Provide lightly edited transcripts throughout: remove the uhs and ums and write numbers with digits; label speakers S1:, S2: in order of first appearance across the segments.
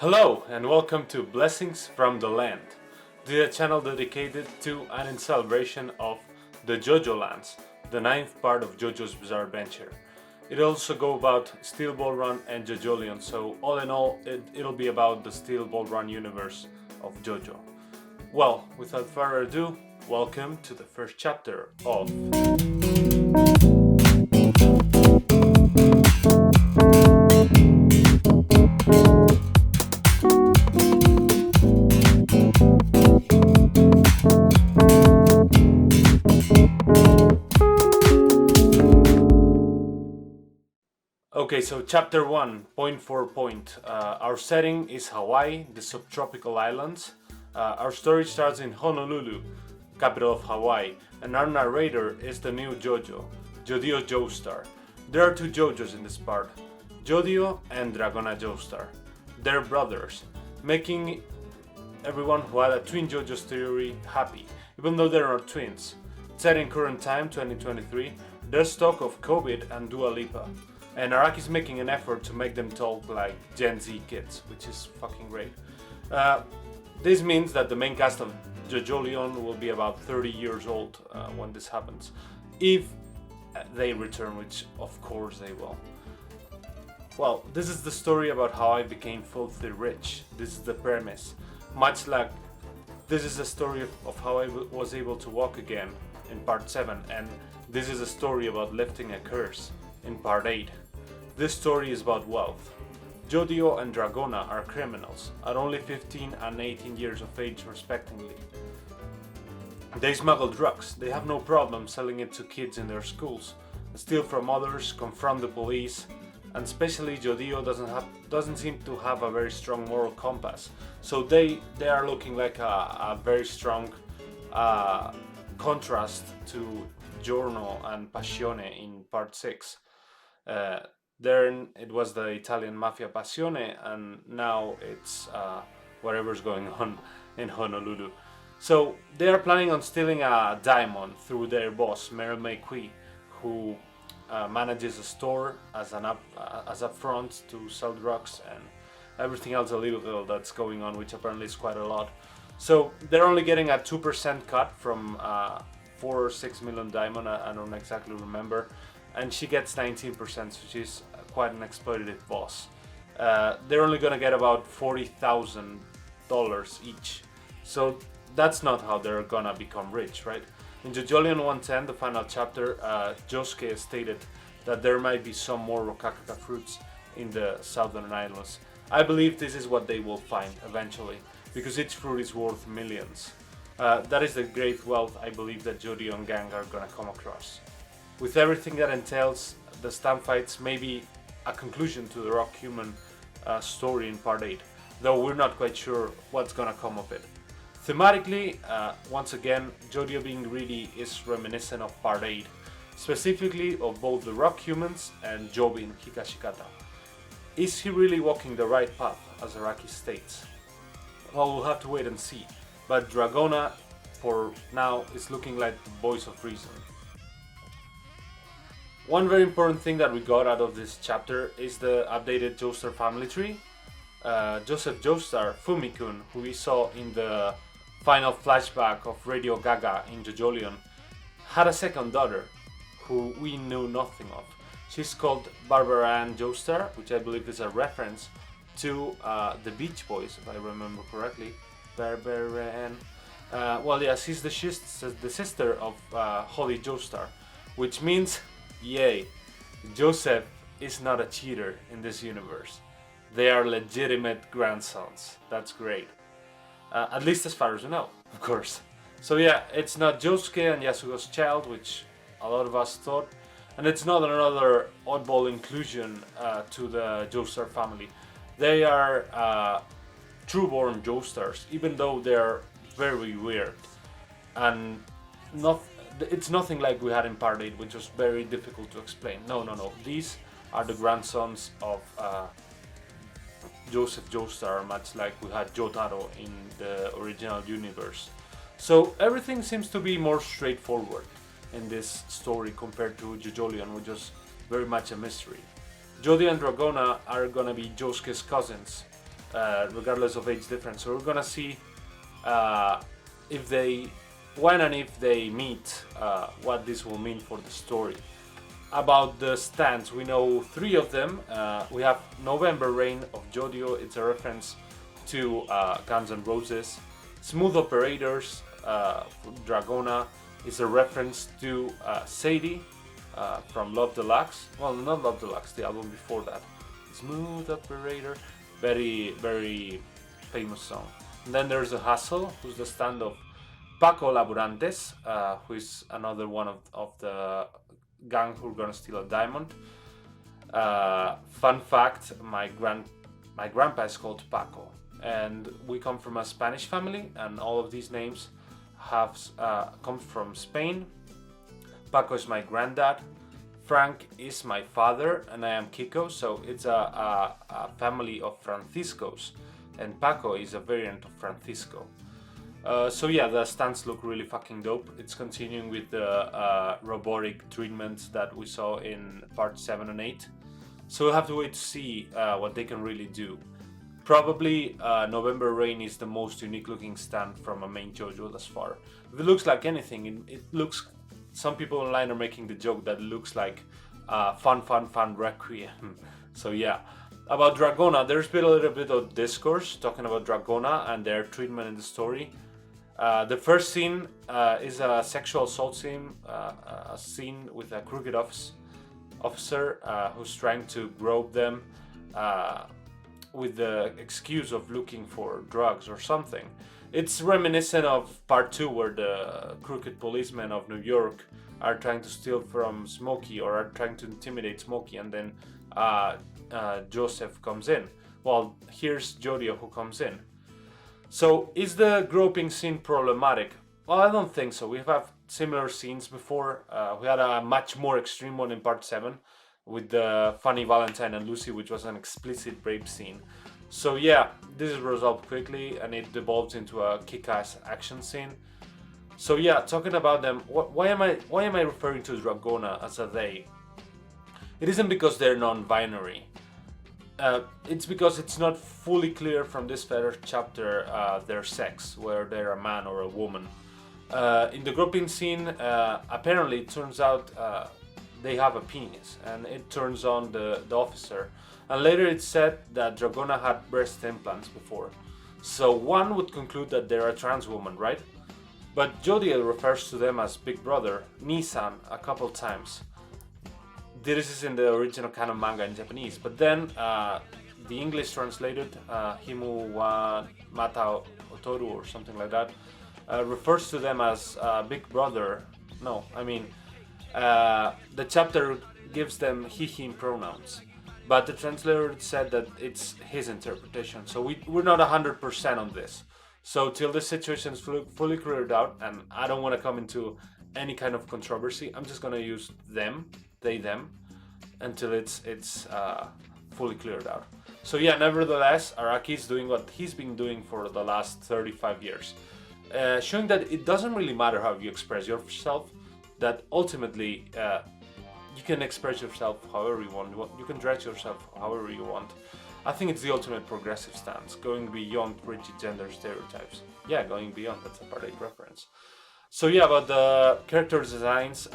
S1: Hello and welcome to Blessings from the Land, the channel dedicated to and in celebration of the JOJOLands, the ninth part of JoJo's Bizarre Adventure. It'll also go about Steel Ball Run and JoJolion, so all in all, it'll be about the Steel Ball Run universe of JoJo. Well, without further ado, welcome to the first chapter of Okay, so chapter 1, point for point. Our setting is Hawaii, the subtropical islands. Our story starts in Honolulu, capital of Hawaii, and our narrator is the new JoJo, Jodio Joestar. There are two JoJos in this part, Jodio and Dragona Joestar. They're brothers, making everyone who had a twin JoJo's theory happy, even though they're not twins. Set in current time, 2023, there's talk of COVID and Dua Lipa. And Araki's making an effort to make them talk like Gen Z kids, which is fucking great. This means that the main cast of JoJolion will be about 30 years old when this happens. If they return, which of course they will. Well, this is the story about how I became filthy rich. This is the premise. Much like this is a story of how I was able to walk again in part 7, and this is a story about lifting a curse in part 8. This story is about wealth. Jodio and Dragona are criminals, at only 15 and 18 years of age respectively. They smuggle drugs, they have no problem selling it to kids in their schools, steal from others, confront the police, and especially Jodio doesn't seem to have a very strong moral compass. So they are looking like a very strong contrast to Giorno and Passione in part 6. Then it was the Italian mafia Passione, and now it's whatever's going on in Honolulu. So they are planning on stealing a diamond through their boss, Meryl McQueen, who manages a store as a front to sell drugs and everything else illegal that's going on, which apparently is quite a lot. So they're only getting a 2% cut from 4 or 6 million diamond, I don't exactly remember. And she gets 19%, so she's quite an exploitative boss. They're only gonna get about $40,000 each. So that's not how they're gonna become rich, right? In JoJolion 110, the final chapter, Josuke stated that there might be some more Rokakaka fruits in the southern islands. I believe this is what they will find eventually, because each fruit is worth millions. That is the great wealth I believe that Jodio and gang are gonna come across. With everything that entails, the stamp fights may be a conclusion to the Rock Human story in part 8, though we're not quite sure what's gonna come of it. Thematically, once again, Jodio being greedy is reminiscent of part 8, specifically of both the Rock Humans and Jobin Higashikata. Is he really walking the right path, as Araki states? Well, we'll have to wait and see, but Dragona, for now, is looking like the voice of reason. One very important thing that we got out of this chapter is the updated Joestar family tree. Joseph Joestar, Fumikun, who we saw in the final flashback of Radio Gaga in JoJolion, had a second daughter, who we knew nothing of. She's called Barbara Ann Joestar, which I believe is a reference to the Beach Boys, if I remember correctly. Barbara Ann. Well, yeah, she's the sister of Holly Joestar, which means, yay, Joseph is not a cheater in this universe. They are legitimate grandsons. That's great. At least as far as we know, of course. So yeah, it's not Josuke and Yasuo's child, which a lot of us thought, and it's not another oddball inclusion to the Joestar family. They are true-born Joestars, even though they're very weird, and it's nothing like we had in part 8, which was very difficult to explain. No. These are the grandsons of Joseph Joestar, much like we had Jotaro in the original universe. So everything seems to be more straightforward in this story compared to JoJolion, which was very much a mystery. Jody and Dragona are gonna be Josuke's cousins, regardless of age difference. So we're gonna see if they, when and if they meet, what this will mean for the story. About the stands, we know 3 of them. We have November Rain of JoJo, it's a reference to Guns N' Roses. Smooth Operators, Dragona, is a reference to Sadie from Love Deluxe. Well, not Love Deluxe, the album before that. Smooth Operator, very, very famous song. And then there's a Hustle, who's the stand of Paco Laburantes, who is another one of the gang who are gonna steal a diamond. Fun fact: my grandpa is called Paco, and we come from a Spanish family, and all of these names have come from Spain. Paco is my granddad. Frank is my father, and I am Kiko, so it's a family of Franciscos, and Paco is a variant of Francisco. So yeah, the stands look really fucking dope. It's continuing with the robotic treatments that we saw in part 7 and 8. So we'll have to wait to see what they can really do. Probably November Rain is the most unique looking stand from a main JoJo thus far. If it looks like anything, it looks... Some people online are making the joke that it looks like fun Requiem. So yeah. About Dragona, there's been a little bit of discourse talking about Dragona and their treatment in the story. The first scene is a sexual assault scene, a scene with a crooked officer who's trying to grope them with the excuse of looking for drugs or something. It's reminiscent of part 2, where the crooked policemen of New York are trying to steal from Smokey, or are trying to intimidate Smokey, and then Joseph comes in. Well, here's Jodio who comes in. So, is the groping scene problematic? Well, I don't think so. We've had similar scenes before. We had a much more extreme one in part 7 with the funny Valentine and Lucy, which was an explicit rape scene. So yeah, this is resolved quickly and it devolves into a kick-ass action scene. So yeah, talking about them, why am I referring to Dragona as a they? It isn't because they're non-binary. It's because it's not fully clear from this first chapter their sex, whether they're a man or a woman. In the groping scene, apparently it turns out they have a penis, and it turns on the officer. And later it's said that Dragona had breast implants before. So one would conclude that they're a trans woman, right? But Jodiel refers to them as Big Brother, Nissan, a couple times. This is in the original canon manga in Japanese, but then the English translated, Himu wa Mata Otoru or something like that, refers to them as Big Brother. No, I mean, the chapter gives them he/him pronouns, but the translator said that it's his interpretation, so we're not 100% on this. So till this situation is fully cleared out, and I don't want to come into any kind of controversy, I'm just gonna use them, they, them, until it's fully cleared out. So yeah, nevertheless, Araki is doing what he's been doing for the last 35 years. Showing that it doesn't really matter how you express yourself, that ultimately you can express yourself however you want, you can dress yourself however you want. I think it's the ultimate progressive stance, going beyond rigid gender stereotypes. Yeah, going beyond, that's a Part 8 reference. So yeah, about the character designs,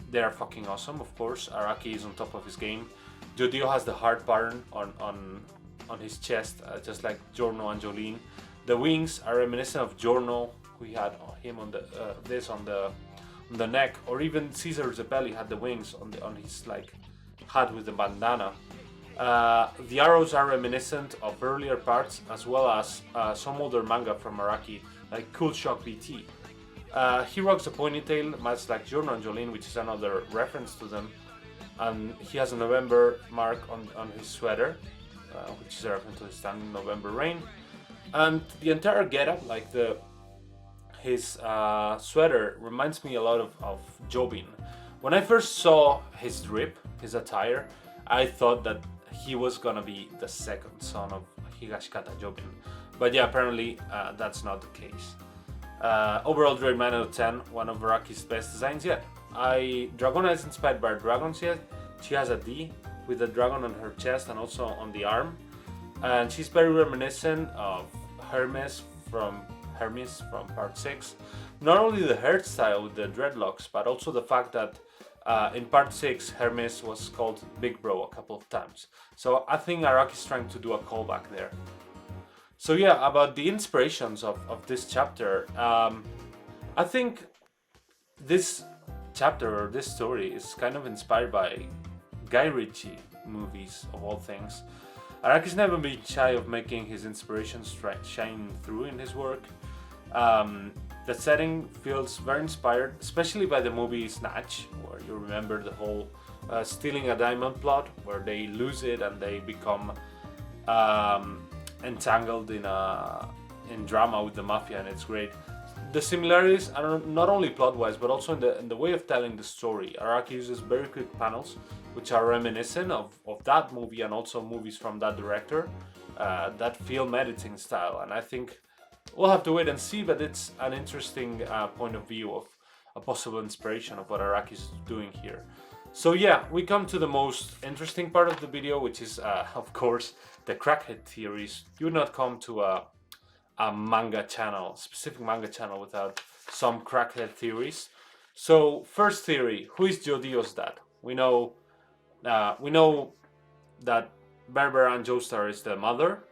S1: they are fucking awesome, of course. Araki is on top of his game. Jodio has the heart pattern on his chest, just like Giorno and Jolene. The wings are reminiscent of Giorno, who had him on the on the neck, or even Caesar Zeppeli had the wings on his like hat with the bandana. The arrows are reminiscent of earlier parts, as well as some older manga from Araki, like Cool Shock BT. He rocks a ponytail, much like Giorno and Jolene, which is another reference to them. And he has a November mark on his sweater, which is a reference to his stand November Rain. And the entire getup, like his sweater, reminds me a lot of Jobin. When I first saw his drip, his attire, I thought that he was gonna be the second son of Higashikata Jobin. But yeah, apparently that's not the case. Overall, grade 9 out of 10, one of Araki's best designs yet. Dragona is inspired by dragons yet. She has a D with a dragon on her chest and also on the arm. and she's very reminiscent of Hermes from part 6. Not only the hairstyle with the dreadlocks, but also the fact that in part 6 Hermes was called Big Bro a couple of times. So I think Araki's trying to do a callback there. So yeah, about the inspirations of this chapter, I think this chapter or this story is kind of inspired by Guy Ritchie movies, of all things. Araki's never been shy of making his inspirations shine through in his work. The setting feels very inspired, especially by the movie Snatch, where you remember the whole stealing a diamond plot, where they lose it and they become entangled in drama with the mafia, and it's great. The similarities are not only plot-wise, but also in the way of telling the story. Araki uses very quick panels, which are reminiscent of that movie and also movies from that director, that film editing style. And I think we'll have to wait and see, but it's an interesting point of view of a possible inspiration of what Araki is doing here. So yeah, we come to the most interesting part of the video, which is, of course, the crackhead theories. You would not come to a manga channel, specific manga channel, without some crackhead theories. So first theory: who is Jodio's dad? We know that Berber and Joestar is the mother,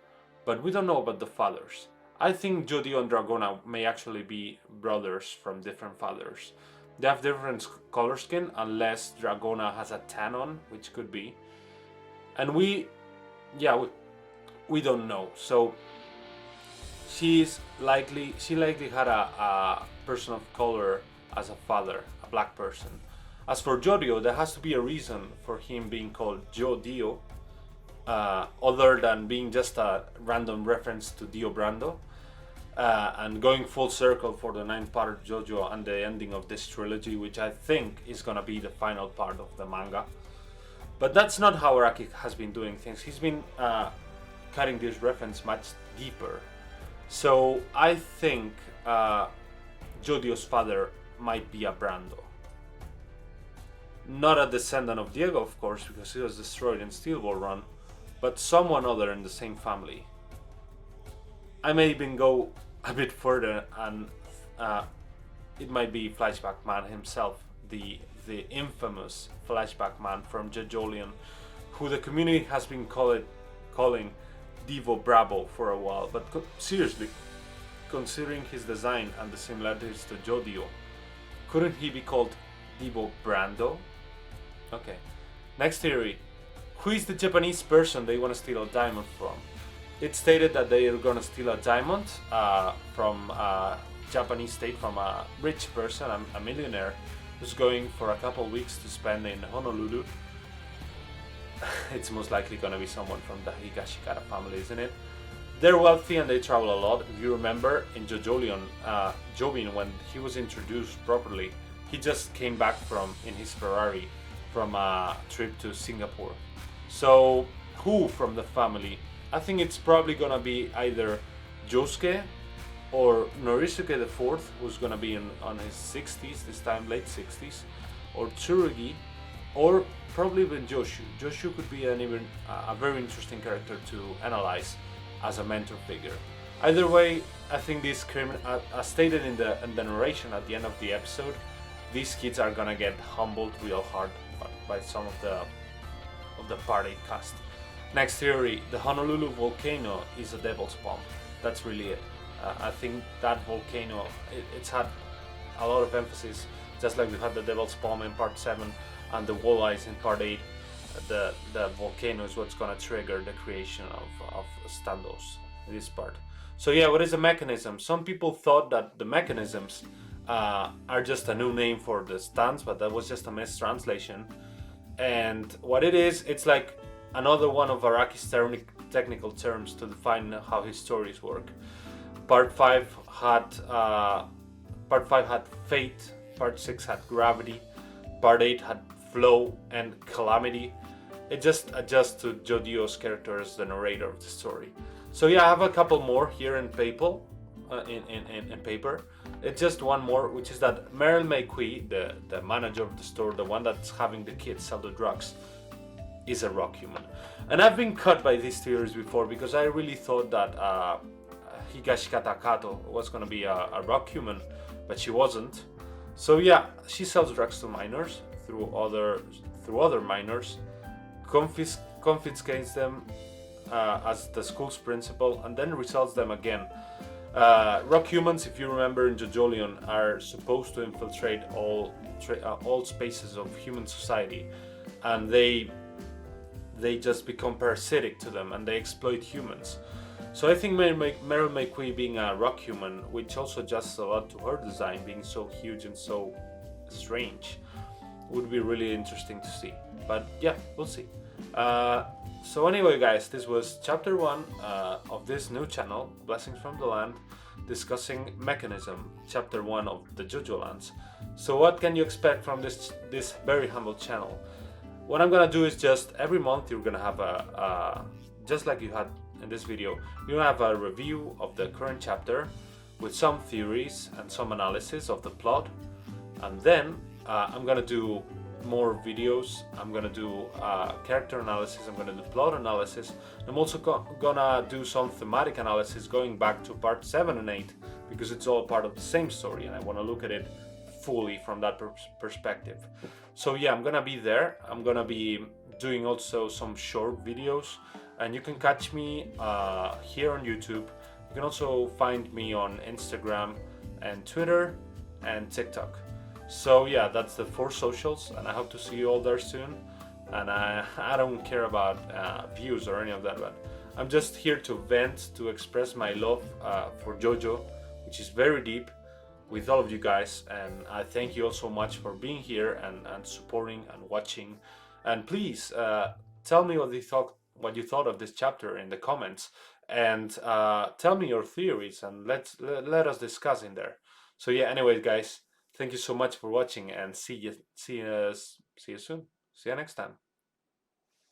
S1: but we don't know about the fathers. I think Jodio and Dragona may actually be brothers from different fathers. They have different color skin, unless Dragona has a tan on, which could be. And we don't know. So she likely had a person of color as a father, a black person. As for Jodio, there has to be a reason for him being called Jodio, other than being just a random reference to Dio Brando. And going full circle for the 9th part of JoJo and the ending of this trilogy, which I think is gonna be the final part of the manga. But that's not how Araki has been doing things. He's been cutting this reference much deeper. So I think Jodio's father might be a Brando. Not a descendant of Diego, of course, because he was destroyed in Steel Ball Run, but someone other in the same family. I may even go a bit further, and it might be Flashback Man himself, the infamous Flashback Man from JOJOLands, who the community has been calling Divo Bravo for a while. But seriously, considering his design and the similarities to Jodio, couldn't he be called Divo Brando? Okay. Next theory: who is the Japanese person they want to steal a diamond from? It's stated that they are gonna steal a diamond from a Japanese state, from a rich person, a millionaire, who's going for a couple weeks to spend in Honolulu. It's most likely gonna be someone from the Higashikata family, isn't it? They're wealthy and they travel a lot. If you remember, in JoJoLands, Jobin, when he was introduced properly, he just came back in his Ferrari from a trip to Singapore. So who from the family? I think it's probably gonna be either Josuke or Norisuke IV, who's gonna be on his 60s, this time late 60s, or Tsurugi, or probably even Joshu. Joshu could be a very interesting character to analyze as a mentor figure. Either way, I think these as stated in the narration at the end of the episode, these kids are gonna get humbled real hard by some of the party cast. Next theory: the Honolulu volcano is a devil's bomb. That's really it. I think that volcano, it's had a lot of emphasis, just like we had the devil's bomb in part 7 and the wall eyes in part 8. The volcano is what's gonna trigger the creation of standos in this part. So yeah, what is the mechanism? Some people thought that the mechanisms are just a new name for the stands, but that was just a mistranslation. And what it is, it's like another one of Araki's technical terms to define how his stories work. Part 5 had fate, part 6 had gravity, part 8 had flow and calamity. It just adjusts to Jodio's character as the narrator of the story. So yeah, I have a couple more here in paper. It's just one more, which is that Meryl May Kui, the manager of the store, the one that's having the kids sell the drugs, is a rock human. And I've been cut by these theories before because I really thought that Higashikata Kato was gonna be a rock human, but she wasn't. So yeah, she sells drugs to minors through other minors, confiscates them as the school's principal, and then resells them again. Rock humans, if you remember in JOJOLion, are supposed to infiltrate all spaces of human society, and they just become parasitic to them and they exploit humans. So I think Meryl McQueen being a rock human, which also adjusts a lot to her design being so huge and so strange, would be really interesting to see. But yeah, we'll see. So anyway, guys, this was chapter 1 of this new channel, Blessings from the Land, discussing Mechanism, chapter 1 of the JOJOLands. So what can you expect from this very humble channel? What I'm gonna do is just every month you're gonna have just like you had in this video, you have a review of the current chapter with some theories and some analysis of the plot, and then I'm gonna do more videos. I'm gonna do character analysis, I'm gonna do plot analysis. I'm also gonna do some thematic analysis going back to part 7 and 8 because it's all part of the same story and I want to look at it fully from that perspective. So yeah, I'm gonna be there. I'm gonna be doing also some short videos, and you can catch me here on YouTube. You can also find me on Instagram and Twitter and TikTok. So yeah, that's the 4 socials, and I hope to see you all there soon. And I don't care about views or any of that, but I'm just here to vent, to express my love for JoJo, which is very deep, with all of you guys. And I thank you all so much for being here and supporting and watching. And please tell me what you thought of this chapter in the comments, and tell me your theories, and let us discuss in there. So yeah, anyway, guys, thank you so much for watching, and see you soon. See you next time.